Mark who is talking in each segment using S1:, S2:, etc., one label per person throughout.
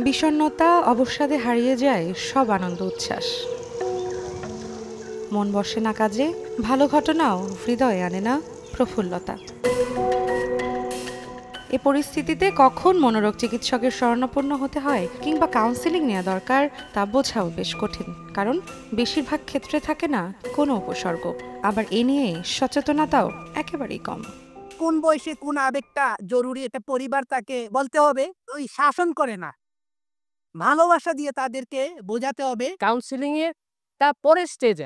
S1: বিষণ্ণতা অবসাদে হারিয়ে যায় সব আনন্দ উচ্ছ্বাস। মন বসে না কাজে, ভালো ঘটনাও হৃদয়ে আনে না প্রফুল্লতা। এ পরিস্থিতিতে কখন মনোরোগ চিকিৎসকের শরণাপন্ন হতে হয় কিংবা কাউন্সেলিং নেওয়া দরকার তা বোঝাও বেশ কঠিন, কারণ বেশিরভাগ ক্ষেত্রে থাকে না কোনো উপসর্গ, আবার এ নিয়ে সচেতনতাও একেবারেই কম।
S2: কোন বয়সে কোন আবেগটা জরুরি এটা পরিবার তাকে বলতে হবে, ওই শাসন করে না, ভালোবাসা দিয়ে তাদেরকে বোঝাতে হবে।
S3: কাউন্সেলিং এর তা পরের স্টেজে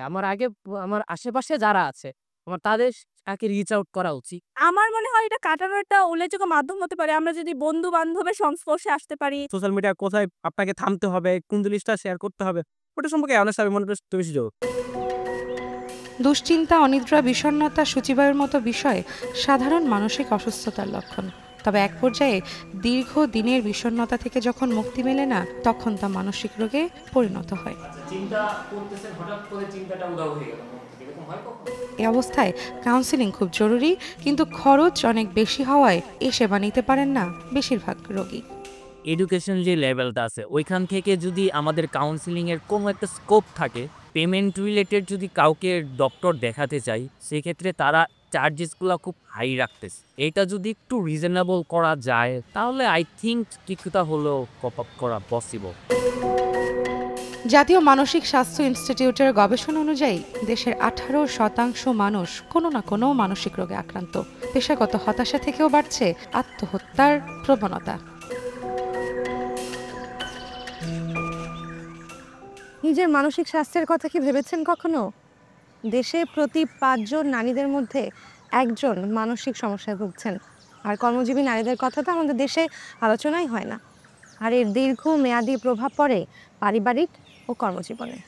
S3: আমার আশেপাশে যারা আছে তাদের আগে রিচ আউট করা উচিত।
S4: আমার মনে হয় এটা কাটানোর একটা উল্লেখযোগ্য মাধ্যম হতে পারে আমরা যদি বন্ধু বান্ধবের সংস্পর্শে আসতে পারি।
S3: সোশ্যাল মিডিয়া কোথায় আপনাকে থামতে হবে, কোন জিনিসটা শেয়ার করতে হবে, ওটা সম্পর্কে অনেক আমি মনে করি বেশি যোগ।
S1: দুশ্চিন্তা, অনিদ্রা, বিষণ্ণতা, সূচিবায়ুর মতো বিষয় সাধারণ মানসিক অসুস্থতার লক্ষণ। তবে এক পর্যায়ে দীর্ঘ দিনের বিষণ্ণতা থেকে যখন মুক্তি মেলে না, তখন তা মানসিক রোগে পরিণত হয়। এই অবস্থায় কাউন্সেলিং খুব জরুরি, কিন্তু খরচ অনেক বেশি হওয়ায় এ সেবা নিতে পারেন না বেশিরভাগ রোগী।
S5: এডুকেশন যে লেভেলটা আছে ওইখান থেকে যদি আমাদের কাউন্সিলিংয়ের কোনো একটা স্কোপ থাকে, পেমেন্ট রিলেটেড যদি কাউকে ডক্টর দেখাতে চাই সেক্ষেত্রে তারা চার্জেসগুলো খুব হাই রাখতেছে। এটা যদি একটু রিজনেবল করা যায় তাহলে আই থিঙ্ক কিছুটা হলেও কপ আপ করা পসিবল।
S1: জাতীয় মানসিক স্বাস্থ্য ইনস্টিটিউটের গবেষণা অনুযায়ী দেশের 18% মানুষ কোনো না কোনো মানসিক রোগে আক্রান্ত। পেশাগত হতাশা থেকেও বাড়ছে আত্মহত্যার প্রবণতা।
S6: নিজের মানসিক স্বাস্থ্যের কথা কি ভেবেছেন কখনো? দেশে প্রতি 5 জন নারীদের মধ্যে 1 জন মানসিক সমস্যায় ভুগছেন। আর কর্মজীবী নারীদের কথা তো আমাদের দেশে আলোচনাই হয় না। আর এর দীর্ঘ মেয়াদী প্রভাব পড়ে পারিবারিক ও কর্মজীবনে।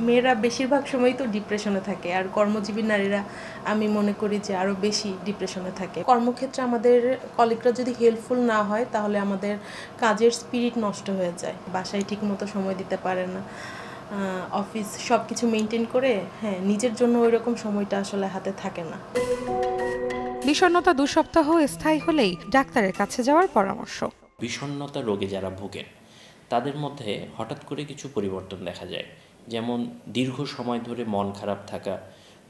S7: মেয়েরা বেশিরভাগ সময় তো ডিপ্রেশনে থাকে, আর কর্মজীবী নারীরা আমি মনে করি যে আরও বেশি ডিপ্রেশনে থাকে। কর্মক্ষেত্রে আমাদের কলিগরা যদি হেল্পফুল না হয় তাহলে আমাদের কাজের স্পিরিট নষ্ট হয়ে যায়, বাসায় ঠিকমতো সময় দিতে পারে না, অফিস সব কিছু মেনটেন করে নিজের জন্য ওই রকম সময়টা আসলে হাতে থাকে না।
S1: বিষণ্ণতা 2 সপ্তাহ স্থায়ী হলেই ডাক্তারের কাছে যাওয়ার পরামর্শ।
S8: বিষণ্ণতা রোগে যারা ভোগেন তাদের মধ্যে হঠাৎ করে কিছু পরিবর্তন দেখা যায়, যেমন দীর্ঘ সময় ধরে মন খারাপ থাকা,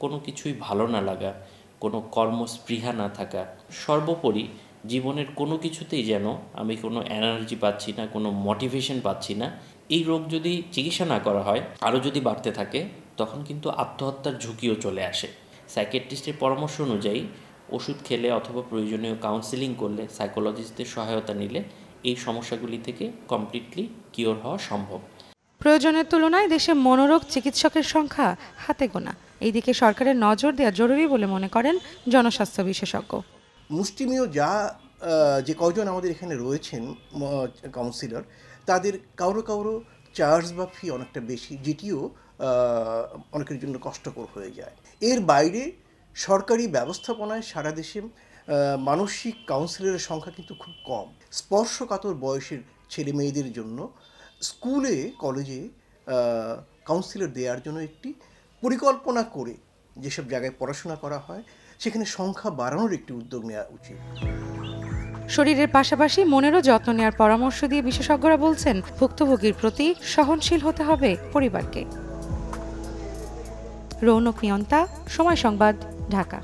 S8: কোনো কিছুই ভালো না লাগা, কোনো কর্মস্পৃহা না থাকা, সর্বোপরি জীবনের কোনো কিছুতেই যেন আমি কোনো এনার্জি পাচ্ছি না, কোনো মোটিভেশন পাচ্ছি না। এই রোগ যদি চিকিৎসা না করা হয়, আরও যদি বাড়তে থাকে, তখন কিন্তু আত্মহত্যার ঝুঁকিও চলে আসে। সাইকিয়াট্রিস্টের পরামর্শ অনুযায়ী ওষুধ খেলে অথবা প্রয়োজনীয় কাউন্সেলিং করলে, সাইকোলজিস্টদের সহায়তা নিলে এই সমস্যাগুলি থেকে কমপ্লিটলি কিওর হওয়া সম্ভব।
S1: প্রয়োজনের তুলনায় দেশে মনোরোগ চিকিৎসকের সংখ্যা হাতে গোনা। এইদিকে সরকারের নজর দেওয়া জরুরি বলে মনে করেন জনস্বাস্থ্য বিশেষজ্ঞ।
S9: মুষ্টিমেয় যে কয়জন আমাদের এখানে রয়েছেন কাউন্সিলর, তাদের কারো চার্জ বা ফি অনেকটা বেশি, যেটিও অনেকের জন্য কষ্টকর হয়ে যায়। এর বাইরে সরকারি ব্যবস্থাপনায় সারা দেশে মানসিক কাউন্সিলরের সংখ্যা কিন্তু খুব কম। স্পর্শকাতর বয়সের ছেলে মেয়েদের জন্য স্কুলে কলেজে কাউন্সিলর দেওয়ার জন্য একটি পরিকল্পনা করে যেসব জায়গায় পড়াশোনা করা হয় সেখানে সংখ্যা বাড়ানোর একটি উদ্যোগ নেওয়া উচিত।
S1: শরীরের পাশাপাশি মনেরও যত্ন নেওয়ার পরামর্শ দিয়ে বিশেষজ্ঞরা বলছেন ভুক্তভোগীর প্রতি সহনশীল হতে হবে পরিবারকে। রৌনক নিয়ন্তা, সময় সংবাদ, ঢাকা।